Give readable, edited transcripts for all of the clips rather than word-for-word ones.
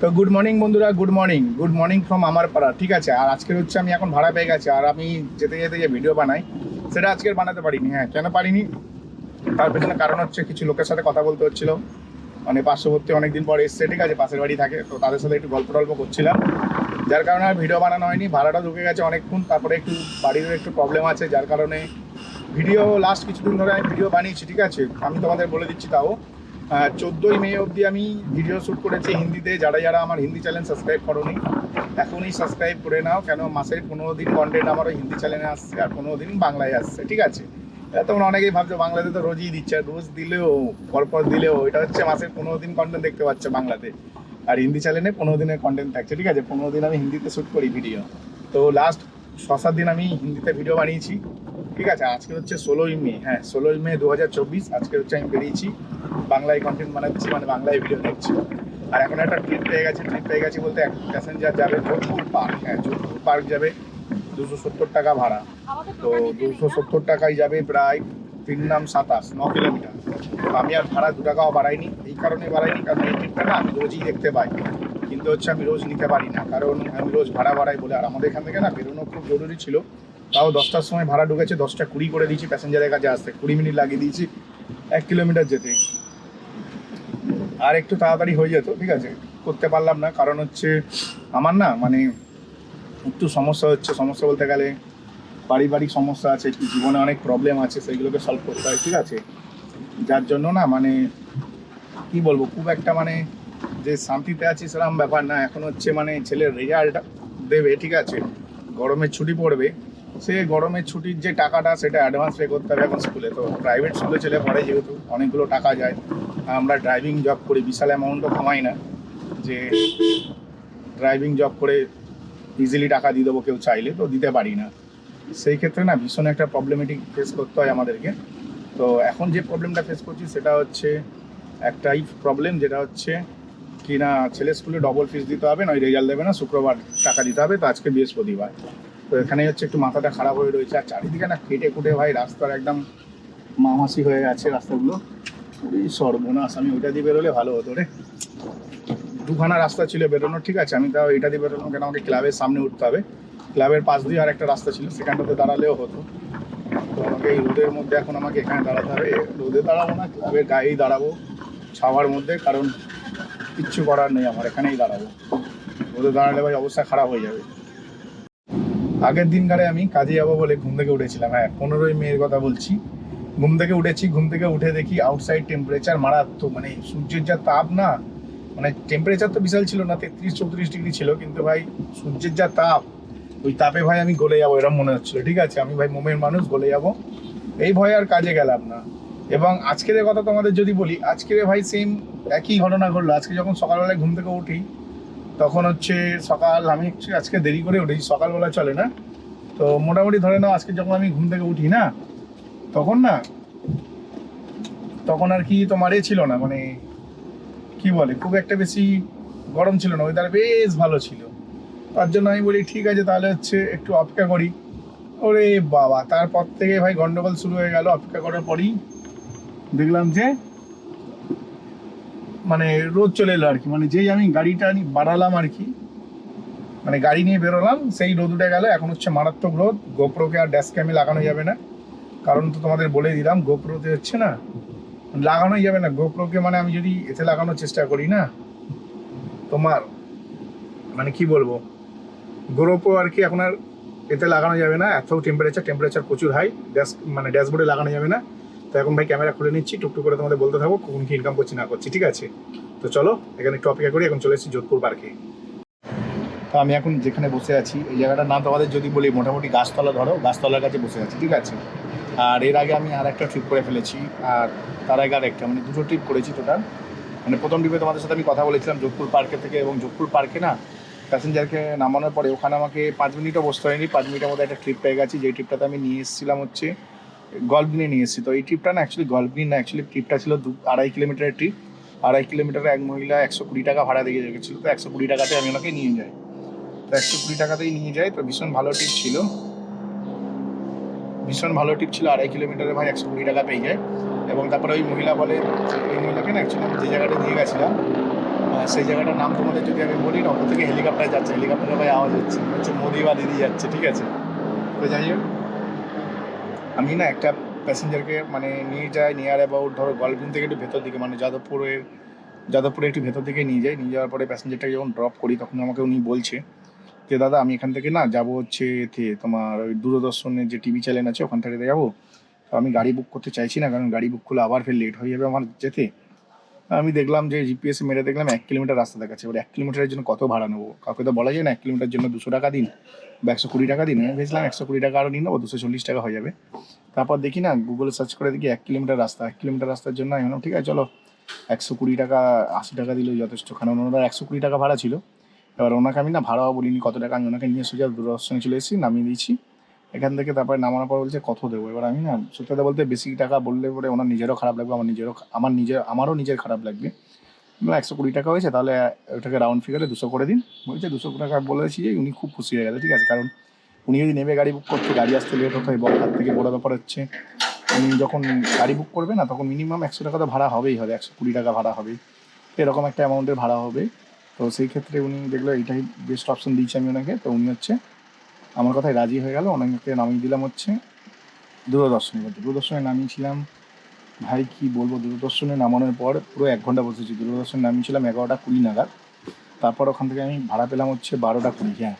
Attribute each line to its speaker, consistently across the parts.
Speaker 1: তো good morning বন্ধুরা, good morning from আমার পাড়া। ঠিক আছে, আর আজকের হচ্ছে আমি এখন ভাড়া পেয়ে গেছি, আর আমি যেতে যেতে যে ভিডিও বানাই সেটা আজকের বানাতে পারিনি। হ্যাঁ, কেন পারিনি তার পেছনে কারণ হচ্ছে কিছু লোকের সাথে কথা বলতে হচ্ছিল। মানে পার্শ্ববর্তী অনেকদিন পর এসছে, ঠিক আছে, পাশের বাড়ি থাকে, তো তাদের সাথে একটু গল্প টল্প করছিলাম, যার কারণে আর ভিডিও বানানো হয়নি। ভাড়াটা ঢুকে গেছে অনেকক্ষণ, তারপরে একটু বাড়ির একটু প্রবলেম আছে, যার কারণে ভিডিও লাস্ট কিছুদিন ধরে আমি ভিডিও বানিয়েছি। ঠিক আছে, আমি তোমাদের বলে দিচ্ছি। তাও 14ই মে অবধি আমি ভিডিও শ্যুট করেছি হিন্দিতে। যারা যারা আমার হিন্দি চ্যানেল সাবস্ক্রাইব করোনি, এখনই সাবস্ক্রাইব করে নাও, কেন মাসের 15 দিন কন্টেন্ট আমারও হিন্দি চ্যানেলে আসছে আর 15 দিন বাংলায় আসছে। ঠিক আছে, তোমরা অনেকেই ভাবছো বাংলাতে তো রোজই দিচ্ছে, রোজ দিলেও পরপর দিলেও এটা হচ্ছে মাসের 15 দিন কন্টেন্ট দেখতে পাচ্ছে বাংলাতে, আর হিন্দি চ্যানেলে 15 দিনের কন্টেন্ট থাকছে। ঠিক আছে, 15 দিন আমি হিন্দিতে শ্যুট করি ভিডিও। তো লাস্ট 6-7 দিন আমি হিন্দিতে ভিডিও বানিয়েছি। ঠিক আছে, আজকে হচ্ছে 16ই মে। হ্যাঁ, 16ই মে 2024। আজকে হচ্ছে আমি বেরিয়েছি, বাংলায় কন্টেন্ট বানাচ্ছি, মানে বাংলায় ভিডিও দেখছি। আর এখন একটা ট্রিপ পেয়ে গেছি বলতে এক প্যাসেঞ্জার যাবে যোধপুর পার্ক। হ্যাঁ, যোধপুর পার্ক যাবে, 270 টাকা ভাড়া। তো 270 টাকায় যাবে প্রায় 3 নাম 27, 9 কিলোমিটার। তো আমি আর ভাড়া 2 টাকাও বাড়াইনি। এই কারণে বাড়াইনি কারণ এই ট্রিপটা না আমি রোজই দেখতে পাই, কিন্তু হচ্ছে আমি রোজ নিতে পারি না, কারণ আমি রোজ ভাড়া বাড়াই বলে। আর আমাদের এখান থেকে না বেরোনো খুব জরুরি ছিল, তাও 10টার সময় ভাড়া ঢুকেছে, 10টা 20 করে দিয়েছি প্যাসেঞ্জারের কাছে আসতে, 20 মিনিট লাগিয়ে দিয়েছি 1 কিলোমিটার যেতে। আর একটু তাড়াতাড়ি হয়ে যেত, ঠিক আছে, করতে পারলাম না, কারণ হচ্ছে আমার না মানে একটু সমস্যা হচ্ছে। সমস্যা বলতে গেলে পারিবারিক সমস্যা আছে, একটু জীবনে অনেক প্রবলেম আছে, সেইগুলোকে সলভ করতে হয়। ঠিক আছে, যার জন্য না মানে কি বলবো, খুব একটা মানে যে শান্তিতে আছি সেরকম ব্যাপার না। এখন হচ্ছে মানে ছেলের রেজাল্ট দেবে, ঠিক আছে, গরমের ছুটি পড়বে, সে গরমের ছুটির যে টাকাটা সেটা অ্যাডভান্স পে করতে হবে এখন স্কুলে। তো প্রাইভেট স্কুলে ছেলে পড়ে, যেহেতু অনেকগুলো টাকা যায়, আমরা ড্রাইভিং জব করি, বিশাল অ্যামাউন্টও কামাই না যে ড্রাইভিং জব করে ইজিলি টাকা দিয়ে দেবো কেউ চাইলে, তো দিতে পারি না। সেই ক্ষেত্রে না ভীষণ একটা প্রবলেমেটিক ফেস করতে হয় আমাদেরকে। তো এখন যে প্রবলেমটা ফেস করছি সেটা হচ্ছে একটাই প্রবলেম, যেটা হচ্ছে কি না ছেলে স্কুলে ডবল ফিস দিতে হবে, নয় রেজাল্ট দেবে না, শুক্রবার টাকা দিতে হবে। তো আজকে বৃহস্পতিবার, তো এখানেই হচ্ছে একটু মাথাটা খারাপ হয়ে রয়েছে। আর চারিদিকে না কেটে কুটে ভাই রাস্তার একদম মামাসি হয়ে গেছে রাস্তাগুলো। ওই সর্বনাশ, আমি ওইটা দিয়ে বেরোলে ভালো হতো রে। দুখানা রাস্তা ছিল বেরোনোর, ঠিক আছে, আমি তাও এটা দিয়ে বেরোলাম কেন, আমাকে ক্লাবের সামনে উঠতে হবে। ক্লাবের পাশ দিয়ে আর একটা রাস্তা ছিল, সেখানটাতে দাঁড়ালেও হতো। তো আমাকে এই রোদের মধ্যে এখন আমাকে এখানে দাঁড়াতে হবে। রোদে দাঁড়াবো না, ক্লাবের গায়েই দাঁড়াবো, ছাওয়ার মধ্যে, কারণ কিচ্ছু করার নেই, আমার এখানেই দাঁড়াবো। রোদে দাঁড়ালে ভাই অবস্থা খারাপ হয়ে যাবে। আগের দিনকারে আমি কাজে যাবো বলে ঘুম থেকে উঠেছিলাম। হ্যাঁ, 15ই মেয়ের কথা বলছি। ঘুম থেকে উঠেছি, ঘুম থেকে উঠে দেখি আউটসাইড টেম্পারেচার মারাত্মক, মানে সূর্যের যা তাপ না, মানে টেম্পারেচার তো বিশাল ছিল না, 33-34 ডিগ্রি ছিল, কিন্তু ভাই সূর্যের যা তাপ, ওই তাপে ভাই আমি গলে যাবো এরকম মনে হচ্ছিল। ঠিক আছে, আমি ভাই মোমের মানুষ, গলে যাবো, এই ভয়ে আর কাজে গেলাম না। এবং আজকের কথা তোমাদের যদি বলি, আজকের ভাই সেম একই ঘটনা ঘটলো। আজকে যখন সকালবেলায় ঘুম থেকে উঠি, তখন হচ্ছে আমি আজকে দেরি করে উঠেছি, সকালবেলা চলে না, তো মোটামুটি ধরে নাও আজকে যখন আমি ঘুম থেকে উঠি না, তখন না তখন আর কি তোমার ছিল না, মানে কি বলে, খুব একটা বেশি গরম ছিল না, ওয়েদার বেশ ভালো ছিল। তার জন্য আমি বলি ঠিক আছে তাহলে হচ্ছে একটু অপেক্ষা করি। ওরে বাবা, তারপর থেকে ভাই গন্ডগোল শুরু হয়ে গেল। অপেক্ষা করার পরই দেখলাম যে মানে রোদ চলে এলো আর কি, মানে যেই আমি গাড়িটা বাড়ালাম আর কি, মানে গাড়ি নিয়ে বেরোলাম, সেই রোদ উঠে গেল। এখন হচ্ছে মারাত্মক রোদ। গোপ্রোকে আর ড্যাশ ক্যামে লাগানো যাবে না, কারণ তো তোমাদের বলে দিলাম গোপ্রোতে হচ্ছে না, লাগানোই যাবে না গোপ্রোকে। মানে আমি যদি এতে লাগানোর চেষ্টা করি না তোমার, মানে কি বলবো, গোপ্রো আর কি এখন আর এতে লাগানো যাবে না, এত টেম্পারেচার প্রচুর হাই, মানে ড্যাশবোর্ডে লাগানো যাবে না। তো এখন ভাই ক্যামেরা খুলে নিচ্ছি, টুকটুক করে তোমাদের বলতে থাকবো কখন কি ইনকাম করছি না করছি। ঠিক আছে, তো চলো এখানে একটু অপেক্ষা করি। এখন চলে এসেছি যোধপুর পার্কে। তো আমি এখন যেখানে বসে আছি, এই জায়গাটার নাম তোমাদের যদি বলি, মোটামুটি গাছতলা, ধরো গাছতলার কাছে বসে আছি। ঠিক আছে, আর এর আগে আমি আর একটা ট্রিপ করে ফেলেছি, আর তার আগে আর একটা, মানে দুটো ট্রিপ করেছি টোটাল। মানে প্রথম ট্রিপে তোমাদের সাথে আমি কথা বলেছিলাম যোধপুর পার্কে থেকে, এবং যোধপুর পার্কে না প্যাসেঞ্জারকে নামানোর পরে ওখানে আমাকে 5 মিনিটও বসতে হয়নি, 5 মিনিটের মধ্যে একটা ট্রিপ পেয়ে গেছি। যেই ট্রিপটাতে আমি নিয়ে এসেছিলাম হচ্ছে গল্ফগ্রিনে নিয়ে এসেছি। তো এই ট্রিপটা না অ্যাকচুয়ালি গল্ফগ্রিন না, অ্যাকচুয়ালি ট্রিপটা ছিল 2.5 কিলোমিটারের ট্রিপ। 2.5 কিলোমিটারে এক মহিলা 120 টাকা ভাড়া দিয়ে রেখেছিল, তো 120 টাকাতে আমি ওনাকে নিয়ে যাই। তো 120 টাকাতেই নিয়ে যায়। তো ভীষণ ভালো ট্রিপ ছিল, ভীষণ ভালো ট্রিপ ছিল। 2.5 কিলোমিটারে ভাই 120 টাকা পেয়ে যায়। এবং তারপরে ওই মহিলা বলে, ওই মহিলাকে না অ্যাকচুয়ালি আমি যে জায়গাটা নিয়ে গেছিলাম, সেই জায়গাটার নাম তোমাদের যদি আমি বলি না, ওপর থেকে হেলিকপ্টার যাচ্ছে, হেলিকপ্টারে ভাই আওয়াজ হচ্ছে, মনে হচ্ছে মোদি বা দিদি যাচ্ছে, ঠিক আছে। তো যাই হোক, আমি না একটা প্যাসেঞ্জারকে মানে নিয়ে যাই নিয়ার অ্যাবাউট ধরো গল্পিন থেকে একটু ভেতর দিকে, মানে যাদবপুরে একটু ভেতর দিকে নিয়ে যাই। নিয়ে যাওয়ার পরে প্যাসেঞ্জারটাকে যখন ড্রপ করি তখন আমাকে উনি বলছে যে দাদা আমি এখান থেকে না যাবো হচ্ছে এতে তোমার ওই দূরদর্শনের যে টিভি চ্যানেল আছে ওখান থেকে যাবো। তো আমি গাড়ি বুক করতে চাইছি না, কারণ গাড়ি বুক করলে আবার ফের লেট হয়ে যাবে আমার যেতে। আমি দেখলাম যে জিপিএস মেরে দেখলাম 1 কিলোমিটার রাস্তা দেখাচ্ছে, এবার 1 কিলোমিটারের জন্য কত ভাড়া নেবো, কাউকে তো বলা যায় না 1 কিলোমিটার জন্য 200 টাকা দিন বা 120 টাকা দিন। আমি ভেবেছিলাম 120 টাকা আরও নিয়ে নেবো, 240 টাকা হয়ে যাবে। তারপর দেখি না গুগলে সার্চ করে দেখি 1 কিলোমিটার রাস্তার জন্য আমি বললাম ঠিক আছে চলো 120 টাকা, 80 টাকা দিলেও যথেষ্ট, কারণ ওনার 120 টাকা ভাড়া ছিল। এবার ওনাকে আমি না ভাড়াও বলিনি কত টাকা, আমি ওনাকে নিয়ে সোজা দূরদর্শনে চলে এসেছি, নামিয়ে দিয়েছি এখান থেকে। তারপরে নামানোর পর বলছে কত দেবো। এবার আমি না সত্যি কথা বলতে বেশি টাকা বললে পরে ওনার নিজেরও খারাপ লাগবে, আমারও নিজের খারাপ লাগবে। 120 টাকা হয়েছে, তাহলে ওটাকে রাউন্ড ফিগারে 200 করে দিন। বলছে 200 টাকা বলেছি, উনি খুব খুশি হয়ে গেছে, ঠিক আছে। কারণ উনি যদি নেমে গাড়ি বুক করতে গাড়ি আসতে লেট হতো, এবং তার থেকে বড় ব্যাপার হচ্ছে উনি যখন গাড়ি বুক করবে না তখন মিনিমাম 100 টাকা তো ভাড়া হবেই হবে, 120 টাকা ভাড়া হবে, এরকম একটা অ্যামাউন্টের ভাড়া হবে। তো সেই ক্ষেত্রে উনি দেখলো এইটাই বেস্ট অপশন দিয়েছি আমি ওনাকে, তো উনি হচ্ছে আমার কথায় রাজি হয়ে গেল। ওনাকে নামিয়ে দিলাম হচ্ছে দূরদর্শনে। দূরদর্শনে নামিয়েছিলাম ভাই কি বলবো, দূরদর্শনে নামানোর পর পুরো 1 ঘন্টা বসেছি। দূরদর্শনে নামিয়েছিলাম 11টা 20 নাগাদ। তারপর ওখান থেকে আমি ভাড়া পেলাম হচ্ছে 12টা 20। হ্যাঁ,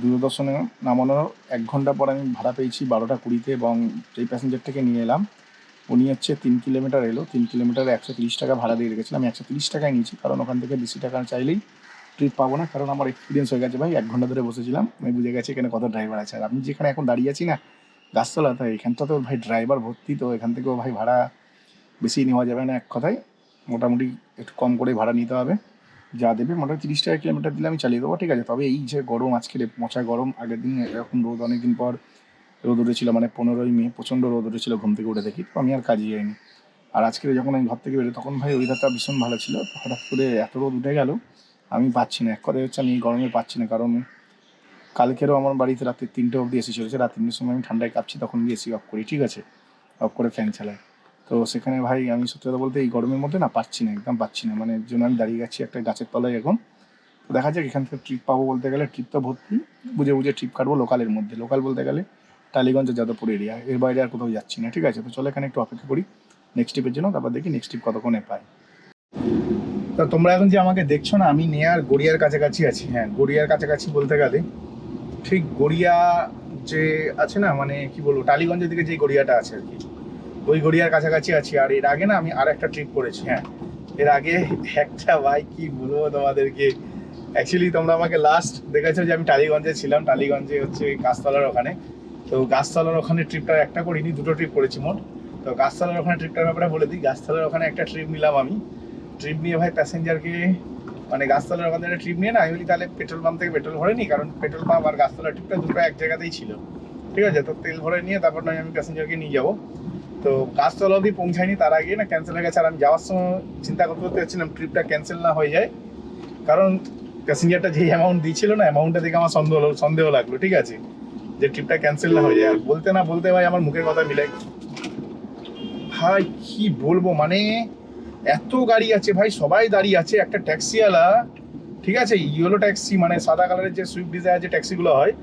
Speaker 1: দূরদর্শনে নামানোর 1 ঘন্টা পর আমি ভাড়া পেয়েছি 12টা 20-তে। এবং যেই প্যাসেঞ্জারটাকে নিয়ে এলাম উনি হচ্ছে 3 কিলোমিটার এলো, 3 কিলোমিটারে 130 টাকা ভাড়া দিয়ে রেখেছিলাম। আমি 130 টাকায় নিয়েছি, কারণ ওখান থেকে বেশি টাকা চাইলেই ট্রিপ পাবো না, কারণ আমার এক্সপিরিয়েন্স হয়ে গেছে ভাই। 1 ঘন্টা ধরে বসেছিলাম, আমি বুঝে গেছি এখানে কত ড্রাইভার আছে। আর আমি যেখানে এখন দাঁড়িয়ে আছি না গাছতলা, তাই এখানটা তো ভাই ড্রাইভার ভর্তি, তো এখান থেকেও ভাই ভাড়া বেশি নেওয়া যাবে না, এক কথায় মোটামুটি একটু কম করে ভাড়া নিতে হবে। যা দেবে মোটামুটি 30 টাকা কিলোমিটার দিলে আমি চালিয়ে দেবো, ঠিক আছে। তবে এই যে গরম আজকে মোচা গরম, আগের দিন এরকম রোদ, অনেকদিন পর রোদ উঠেছিল, মানে 15ই মে প্রচণ্ড রোদ উঠেছিল, ঘুম থেকে উঠে দেখি, তো আমি আর কাজে যাইনি। আর আজকে যখন আমি ঘর থেকে বেরোই তখন ভাই ওয়েদারটা ভীষণ ভালো ছিল, তো হঠাৎ করে এত রোদ উঠে গেল আমি পাচ্ছি না। এক কথায় হচ্ছে আমি এই গরমে পাচ্ছি না, কারণ কালকেরও আমার বাড়িতে রাত্রি 3টে অবধি এসি চলেছে, রাত 3টের সময় আমি ঠান্ডায় কাঁপছি, তখন গিয়ে এসি অফ করি, ঠিক আছে, অফ করে ফ্যান চালাই। তো সেখানে ভাই আমি সত্যি কথা বলতে এই গরমের মধ্যে না পাচ্ছি না, একদম পাচ্ছি না, মানে এর জন্য আমি দাঁড়িয়ে গেছি একটা গাছের তলায় এখন। তো দেখা যাক, এখান থেকে ট্রিপ পাবো বলতে গেলে ট্রিপ তো ভর্তি, বুঝে বুঝে ট্রিপ কাটবো লোকালের মধ্যে। লোকাল বলতে গেলে টালিগঞ্জ, যাদবপুর এরিয়া, এর বাইরে আর কোথাও যাচ্ছি না, ঠিক আছে। তো চলো এখানে একটু অপেক্ষা করি নেক্সট ট্রিপের জন্য, তারপর দেখি নেক্সট ট্রিপ কতক্ষণে পাই। তা তোমরা এখন যে আমাকে দেখছো না, আমি নেয়ার গড়িয়ার কাছাকাছি আছি। হ্যাঁ, গড়িয়ার কাছাকাছি বলতে গেলে ঠিক গড়িয়া যে আছে না, মানে কি বলবো, টালিগঞ্জের দিকে যে গড়িয়াটা আছে আর কি, ওই গড়িয়ার কাছাকাছি আছি। আর এর আগে না আমি আর একটা ট্রিপ করেছি। হ্যাঁ, এর আগে একটা ভাই কি বলবো তোমাদেরকে, অ্যাকচুয়ালি তোমরা আমাকে লাস্ট দেখেছো যে আমি টালিগঞ্জে ছিলাম, টালিগঞ্জে হচ্ছে গাছতলার ওখানে। তো গাছতলার ওখানে ট্রিপটা একটা করিনি, দুটো ট্রিপ করেছি মোট। তো গাছতলার ওখানে ট্রিপটার ব্যাপারে বলে দিই। গাছতলার ওখানে একটা ট্রিপ নিলাম আমি, ট্রিপ নিয়ে ভাই প্যাসেঞ্জারকে, মানে গাছতলার ওখানে একটা ট্রিপ নিয়ে না আমি বলি তাহলে পেট্রোল পাম্প থেকে পেট্রোল ভরে নিই, কারণ পেট্রোল পাম্প আর গাছতলার ট্রিপটা দুটো এক জায়গাতেই ছিল, ঠিক আছে। তো তেল ভরে নিয়ে তারপর নয় আমি প্যাসেঞ্জারকে নিয়ে যাবো। তো গাছতলা অবধি পৌঁছায়নি, তার আগে না ক্যান্সেল হয়ে গেছে। আর আমি যাওয়ার সময় চিন্তা করতে করতে যাচ্ছিলাম ট্রিপটা ক্যান্সেল না হয়ে যায়, কারণ প্যাসেঞ্জারটা যেই অ্যামাউন্ট দিয়েছিল না, অ্যামাউন্টটা দেখে আমার সন্দেহ লাগলো, ঠিক আছে, যে ট্রিপটা ক্যান্সেল না হয়ে যায়। আর বলতে না বলতে ভাই আমার মুখের কথা মিলে ভাই কি বলবো, মানে এত গাড়ি আছে ভাই, সবাই দাঁড়িয়ে আছে। একটা ট্যাক্সিওয়ালা, ঠিক আছে, ইয়েলো ট্যাক্সি, মানে সাদা কালারের যে সুইফট ডিজায়ার যে ট্যাক্সিগুলো হয়,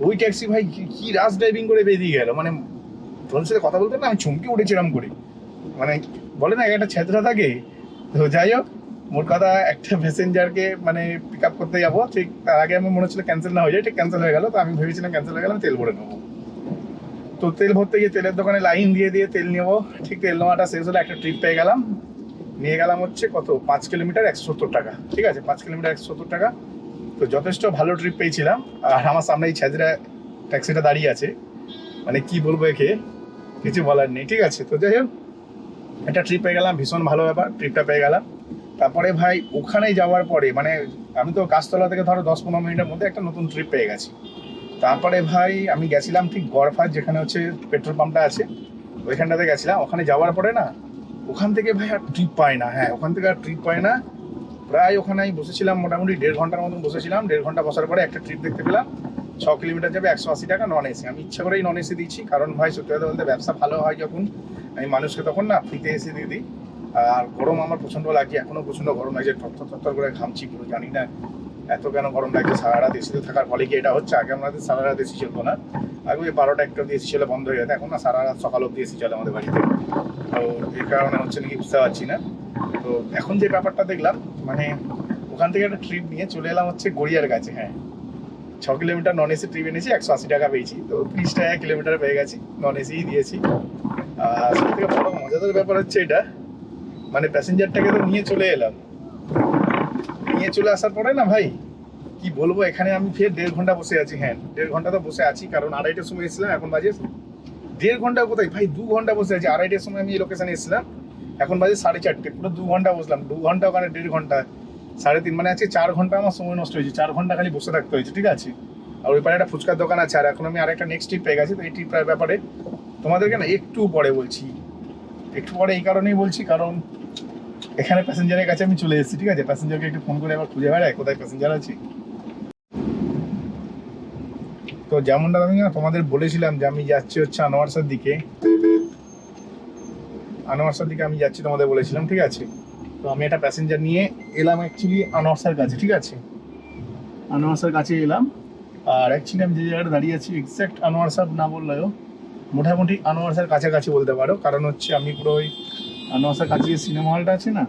Speaker 1: ওই ট্যাক্সি ভাই কি রাশ ড্রাইভিং করে বেরিয়ে গেল। মানে তোর সাথে কথা বলতে না আমি চমকে উঠেছিলাম করে, মানে বলে না একটা ছেদরা থাকে। তো যাই হোক, মোট কথা একটা প্যাসেঞ্জারকে মানে পিক আপ করতে যাবো, ঠিক তার আগে আমার মনে হচ্ছিল ক্যান্সেল না হয়ে যায়, ঠিক ক্যান্সেল হয়ে গেল। তো আমি ভেবেছিলাম ক্যান্সেল হয়ে গেল, তেল ভরে নেবো। তো তেল ভরতে গিয়ে তেলের দোকানে লাইন দিয়ে দিয়ে তেল নেবো, ঠিক তেল নেওয়াটা শেষ হলো, একটা ট্রিপ পেয়ে গেলাম, নিয়ে গেলাম হচ্ছে কত 5 কিলোমিটার 170 টাকা, ঠিক আছে, 5 কিলোমিটার 170 টাকা। তো যথেষ্ট ভালো ট্রিপ পেয়েছিলাম। আর আমার সামনে এই ছেদরা ট্যাক্সিটা দাঁড়িয়ে আছে, মানে কি বলবো একে, কিছু বলার নেই, ঠিক আছে। তো যাই হোক, একটা ট্রিপ পেয়ে গেলাম, ভীষণ ভালো ব্যাপার, ট্রিপটা পেয়ে গেলাম। তারপরে ভাই ওখানে যাওয়ার পরে মানে আমি তো গাছতলা থেকে ধরো 10-15 মিনিটের মধ্যে একটা নতুন ট্রিপ পেয়ে গেছি। তারপরে ভাই আমি গেছিলাম ঠিক গড়ফার, যেখানে হচ্ছে পেট্রোল পাম্পটা আছে, ওইখানটাতে গেছিলাম। ওখানে যাওয়ার পরে না ওখান থেকে ভাই আর ট্রিপ পাই না। হ্যাঁ, ওখান থেকে আর ট্রিপ পাই না। প্রায় ওখানে আমি বসেছিলাম মোটামুটি 1.5 ঘন্টার মতন বসেছিলাম। 1.5 ঘন্টা বসার পরে একটা ট্রিপ দেখতে পেলাম, 6 কিলোমিটার যাবে, 180 টাকা নন এসি। আমি ইচ্ছা করেই নন এসি দিচ্ছি, কারণ ভাই সত্যি কথা বলতে ব্যবসা ভালো হয় যখন, আমি মানুষকে তখন না ফ্রিতে এসি দিয়ে দিই। আর গরম আমার প্রচণ্ড লাগছে, এখনো প্রচণ্ড গরম লাগছে, থরথর করে ঘামছি পুরো, জানি না এত কেন গরম লাগছে। সারা রাত এসিতে থাকার ফলে কি এটা হচ্ছে? আগে আমাদের সারা রাত এসি চলতো না, আগে ওই 12টা 1টা অব্দি এসি চলে বন্ধ হয়ে যেত, এখন না সারা রাত সকাল অব্দি এসি চলে আমাদের বাড়িতে। তো এর কারণে হচ্ছে নাকি বুঝতে পারছি না। তো এখন যে ব্যাপারটা দেখলাম, মানে ওখান থেকে একটা ট্রিপ নিয়ে চলে এলাম হচ্ছে গড়িয়ার কাছে। হ্যাঁ, 6 কিলোমিটার নন এসি ট্রিপ এনেছি, 180 টাকা পেয়েছি, তো 30 টাকা কিলোমিটার পেয়ে গেছি, নন এসিই দিয়েছি। আর সব থেকে বড় মজাদার ব্যাপার হচ্ছে এটা, মানে প্যাসেঞ্জারটাকে তো নিয়ে চলে এলাম, নিয়ে চলে আসার পরে না ভাই কি বলবো, এখানে আমি ফের 1.5 ঘন্টা বসে আছি। হ্যাঁ, 1.5 ঘন্টা তো বসে আছি, কারণ 2:30টার সময় এসেছিলাম, এখন বাজে 1.5 ঘন্টা কোথায় ভাই, 2 ঘন্টা বসে আছি। 2:30টার সময় আমি এই লোকেশনে এসেছিলাম, এখন বাজে 4:30, পুরো 2 ঘন্টা বসলাম। 2 ঘন্টা ওখানে 1.5 ঘন্টা, 3.5, মানে আছে 4 ঘন্টা আমার সময় নষ্ট হয়েছে। 4 ঘন্টা খালি বসে থাকতে হয়েছে, ঠিক আছে। আর ওই পারে একটা ফুচকার দোকান আছে, আর এখন আমি আরেকটা নেক্সট ট্রিপ পেয়ে গেছি। তো এই ট্রিপটার ব্যাপারে তোমাদেরকে না একটু পরে বলছি, একটু পরে এই কারণেই বলছি, কারণ এখানে প্যাসেঞ্জারের কাছে আমি চলে এসেছি, ঠিক আছে। প্যাসেঞ্জারকে একটু ফোন করে আবার খুঁজে বেড়াই কোথায় প্যাসেঞ্জার আছে। তো যেমনটা আমি না তোমাদের বলেছিলাম যে আমি যাচ্ছি হচ্ছে আনোয়ারসার দিকে, আনোয়ারসার দিকে আমি যাচ্ছি তোমাদের বলেছিলাম, ঠিক আছে। তো আমি একটা প্যাসেঞ্জার নিয়ে এলাম অ্যাকচুয়ালি আনোয়ারসার কাছে, ঠিক আছে। আনোয়ারসার কাছে এলাম, আর অ্যাকচুয়ালি আমি যে জায়গাটা দাঁড়িয়ে আছি এক্স্যাক্ট আনোয়ারসার না বললেও মোটামুটি আনোয়ারসার কাছাকাছি বলতে পারো, কারণ হচ্ছে আমি পুরো ওই আনোয়ারসার কাছে যে সিনেমা হলটা আছে না,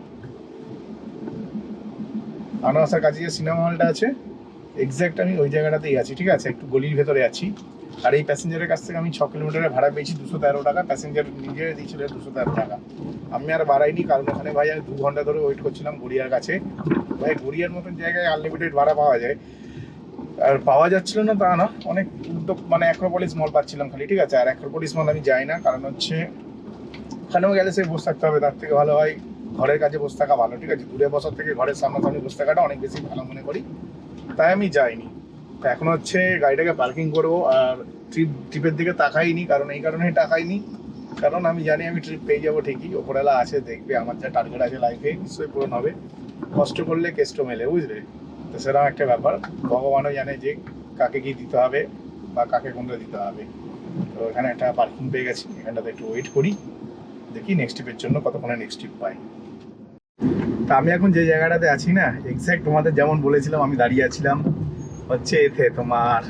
Speaker 1: আনোয়ারসার কাছে যে সিনেমা হলটা আছে এক্স্যাক্ট আমি ওই জায়গাটাতেই আছি, ঠিক আছে। একটু গলির ভেতরে আছি। আর এই প্যাসেঞ্জারের কাছ থেকে আমি 6 কিলোমিটারের ভাড়া পেয়েছি 213 টাকা, প্যাসেঞ্জার নিজে দিয়েছিল 213 টাকা। আমি আর বাড়াইনি, কারণ ওখানে ভাই আমি 2 ঘন্টা ধরে ওয়েট করছিলাম গড়িয়ার কাছে। ভাই গড়িয়ার মতন জায়গায় আনলিমিটেড ভাড়া পাওয়া যায়, আর পাওয়া যাচ্ছিল না তা না, অনেক উদ্যোগ, মানে অ্যাক্রোপলিস মল পাচ্ছিলাম খালি, ঠিক আছে। আর অ্যাক্রোপলিস মল আমি যাই না, কারণ হচ্ছে ওখানেও গেলে সে বসে থাকতে হবে, তার থেকে ভালো হয় ঘরের কাছে বসে থাকা ভালো, ঠিক আছে। দূরে বসার থেকে ঘরের সামনাসামনি বসে থাকাটা অনেক বেশি ভালো মনে করি, তাই আমি যাইনি। তো এখন হচ্ছে গাড়িটাকে পার্কিং করবো, আর ট্রিপের দিকে তাকাইনি, কারণ এই কারণেই তাকাইনি, কারণ আমি জানি আমি ট্রিপ পেয়ে যাবো ঠিকই, ওপরওয়ালা আছে দেখবে, আমার যা টার্গেট আছে লাইফে নিশ্চয়ই পূরণ হবে। কষ্ট করলে কেষ্ট মেলে, বুঝলে। তো সেরকম একটা ব্যাপার, ভগবানও জানে যে কাকে কি দিতে হবে বা কাকে কোনটা দিতে হবে। তো এখানে একটা পার্কিং পেয়ে গেছি, এখানটাতে একটু ওয়েট করি, দেখি নেক্সট ট্রিপের জন্য কতক্ষণে নেক্সট ট্রিপ পাই। তা আমি এখন যে জায়গাটাতে আছি না এক্স্যাক্ট তোমাদের যেমন বলেছিলাম, আমি দাঁড়িয়ে আছিলাম হচ্ছে এতে তোমার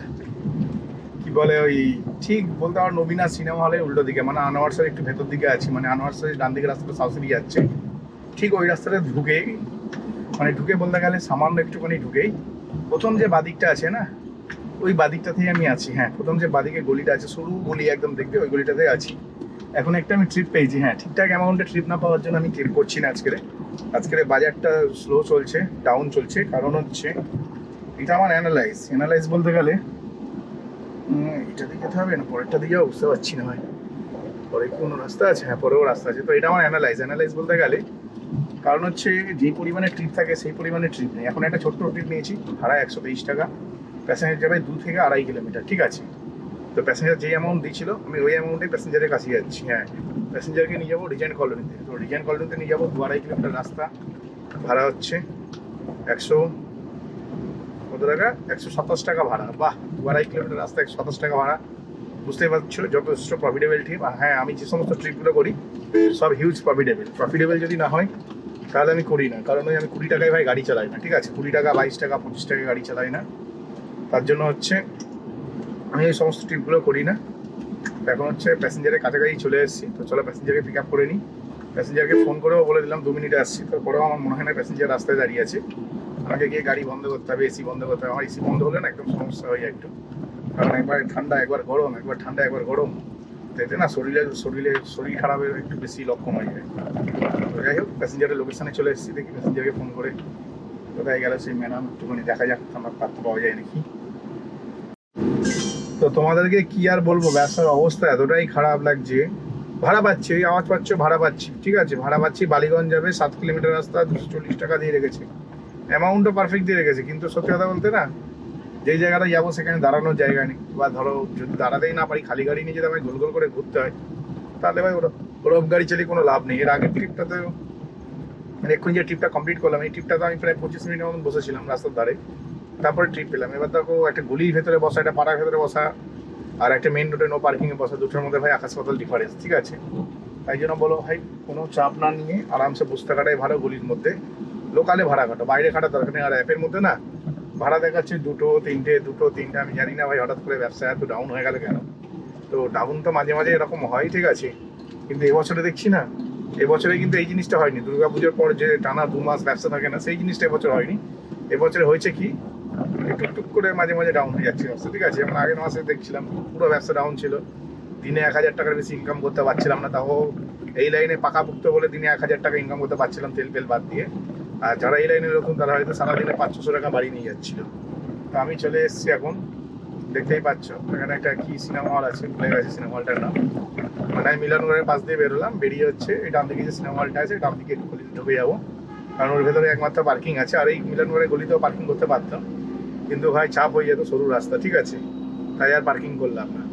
Speaker 1: কি বলে ওই, ঠিক বলতে আমার নবীনা সিনেমা হলের উল্টো দিকে, মানে আনোয়ারসার একটু ভেতর দিকে আছি, মানে আনোয়ারসার ডান দিকে রাস্তাটা সাউথে দিয়ে যাচ্ছে, ঠিক ওই রাস্তাটা ঢুকে, মানে ঢুকে বলতে গেলে সামান্য একটুখানি ঢুকেই প্রথম যে বাদিকটা আছে না, ওই বাদিকটাতেই আমি আছি। হ্যাঁ, প্রথম যে বাদিকে গলিটা আছে, সরু গলি একদম, দেখবে ওই গলিটাতে আছি। এখন একটা আমি ট্রিপ পেয়েছি। হ্যাঁ, ঠিকঠাক অ্যামাউন্টে ট্রিপ না পাওয়ার জন্য আমি ট্রিপ করছি না আজকের বাজারটা স্লো চলছে, ডাউন চলছে, কারণ হচ্ছে এটা আমার অ্যানালাইজ বলতে গেলে এটা দিকে যেতে হবে না পরেরটা দিয়ে যাও, বুঝতে পারছি না ভাই, পরে কোনো রাস্তা আছে? হ্যাঁ, পরেও রাস্তা আছে। তো এটা আমার অ্যানালাইজ বলতে গেলে, কারণ হচ্ছে যে পরিমাণে ট্রিপ থাকে সেই পরিমাণে ট্রিপ নেই। এখন একটা ছোট্ট ট্রিপ নিয়েছি, ভাড়া 123 টাকা, প্যাসেঞ্জার যাবে 2 থেকে 2.5 কিলোমিটার, ঠিক আছে। তো প্যাসেঞ্জার যেই অ্যামাউন্ট দিয়েছিল আমি ওই অ্যামাউন্টে প্যাসেঞ্জারের কাছে যাচ্ছি। হ্যাঁ, প্যাসেঞ্জারকে নিয়ে যাবো রিজেন্ট কলোনিতে, তো রিজেন্ট কলোনিতে নিয়ে যাবো 2.5 কিলোমিটার রাস্তা, ভাড়া হচ্ছে 100 কত টাকা, 127 টাকা ভাড়া। বাহ, 2.5 কিলোমিটার রাস্তা 127 টাকা ভাড়া, বুঝতেই পারছো যথেষ্ট প্রফিটেবল ট্রিপ। হ্যাঁ, আমি যে সমস্ত ট্রিপগুলো করি সব হিউজ প্রফিটেবল যদি না হয় তাহলে আমি করি না, কারণ ওই আমি 20 টাকায় ভাই গাড়ি চালাই না, ঠিক আছে। 20 টাকা, 22 টাকা, 25 টাকা গাড়ি চালাই না, তার জন্য হচ্ছে আমি এই সমস্ত ট্রিপগুলো করি না। এখন হচ্ছে প্যাসেঞ্জারের কাছাকাছি চলে এসেছি, তো চলো প্যাসেঞ্জারকে পিক আপ করে নিই। প্যাসেঞ্জারকে ফোন করেও বলে দিলাম 2 মিনিটে আসছি, তারপরেও আমার মনে হয় না প্যাসেঞ্জার রাস্তায় দাঁড়িয়ে আছে, আমাকে গিয়ে গাড়ি বন্ধ করতে হবে, এসি বন্ধ করতে হবে। আমার এসি বন্ধ হলে না একদম সমস্যা হয়ে যায় একটু, কারণ একবার ঠান্ডা একবার গরম, একবার ঠান্ডা একবার গরম, তো এতে না শরীর খারাপের একটু বেশি লক্ষণ হয়ে যায়। তো যাই হোক, প্যাসেঞ্জারের লোকেশানে চলে এসেছি, দেখি প্যাসেঞ্জারকে ফোন করে কোথায় গেল সেই ম্যাডাম, একটুখানি দেখা যাক আমার পাত্র পাওয়া যায় নাকি। তো তোমাদেরকে কি আর বলবো, ব্যবসার অবস্থা এতটাই খারাপ লাগছে। ভাড়া পাচ্ছি, ওই আওয়াজ পাচ্ছ, ভাড়া পাচ্ছি, ঠিক আছে, ভাড়া পাচ্ছি। বালিগঞ্জ যাবে 7 কিলোমিটার রাস্তা, 240 টাকা দিয়ে রেখেছে, অ্যামাউন্টও পারফেক্ট দিয়ে রেখেছে, কিন্তু সত্যি কথা বলতে না, যেই জায়গাটা যাবো সেখানে দাঁড়ানোর জায়গা নেই, বা ধরো যদি দাঁড়াতেই না পারি, খালি গাড়ি নিয়ে যদি আমায় গোল গোল করে ঘুরতে হয়, তাহলে ভাই ওরকম গাড়ি চালিয়ে কোনো লাভ নেই। এর আগের ট্রিপটাতে, মানে এক্ষুনি যে ট্রিপটা কমপ্লিট করলাম, এই ট্রিপটাতে আমি প্রায় 25 মিনিটের মতন বসেছিলাম রাস্তার ধারে, তারপরে ট্রিপ পেলাম। এবার দেখো, একটা গলির ভেতরে বসা, একটা পাড়ার ভেতরে বসা, আর একটা মেইন রোডে নো পার্কিংয়ে বসা, দুটোর মধ্যে ভাই আকাশ পাতাল ডিফারেন্স, ঠিক আছে। তাই জন্য বলো ভাই কোনো চাপ না নিয়ে আরামসে বসে থাকাটাই ভালো গলির মধ্যে। লোকালে ভাড়া কাটো, বাইরে খাটার দরকার নেই। আর অ্যাপের মধ্যে না ভাড়া দেখাচ্ছে 2-3, আমি জানি না ভাই হঠাৎ করে ব্যবসা এত ডাউন হয়ে গেল কেন। তো ডাউন তো মাঝে মাঝে এরকম হয়, ঠিক আছে, কিন্তু এবছরে দেখছি না, এবছরে কিন্তু এই জিনিসটা হয়নি। দুর্গাপুজোর পর যে টানা 2 মাস ব্যবসা থাকে না, সেই জিনিসটা এবছর হয়নি। এবছরে হয়েছে কি, টুকটুক করে মাঝে মাঝে ডাউন হয়ে যাচ্ছে ব্যবসা, ঠিক আছে। যেমন আগের মাসে দেখছিলাম পুরো ব্যবসা ডাউন ছিল, দিনে 1000 টাকার বেশি ইনকাম করতে পারছিলাম না। তাও এই লাইনে পাকাপুক্ত বলে দিনে 1000 টাকা ইনকাম করতে পারছিলাম তেল ফেল বাদ দিয়ে। আর যারা এই লাইনে নতুন তারা হয়তো সারাদিনে 500-600 টাকা বাড়ি নিয়ে যাচ্ছিল। তো আমি চলে এসেছি এখন, দেখতেই পাচ্ছ এখানে একটা কি সিনেমা হল আছে, ভুলে গেছে সিনেমা হলটার নাম। মানে আমি মিলনগড়ের পাশ দিয়ে বেরোলাম, বেরিয়ে হচ্ছে এই ডান দিকে যে সিনেমা হলটা আছে ডান দিকে গলিতে ঢুকে যাবো, কারণ ওর ভেতরে একমাত্র পার্কিং আছে। আর এই মিলনগড়ের গলিতেও পার্কিং করতে পারতাম, কিন্তু ভাই চাপ হয়ে যেত, সরু রাস্তা, ঠিক আছে, তাই আর পার্কিং করলাম না।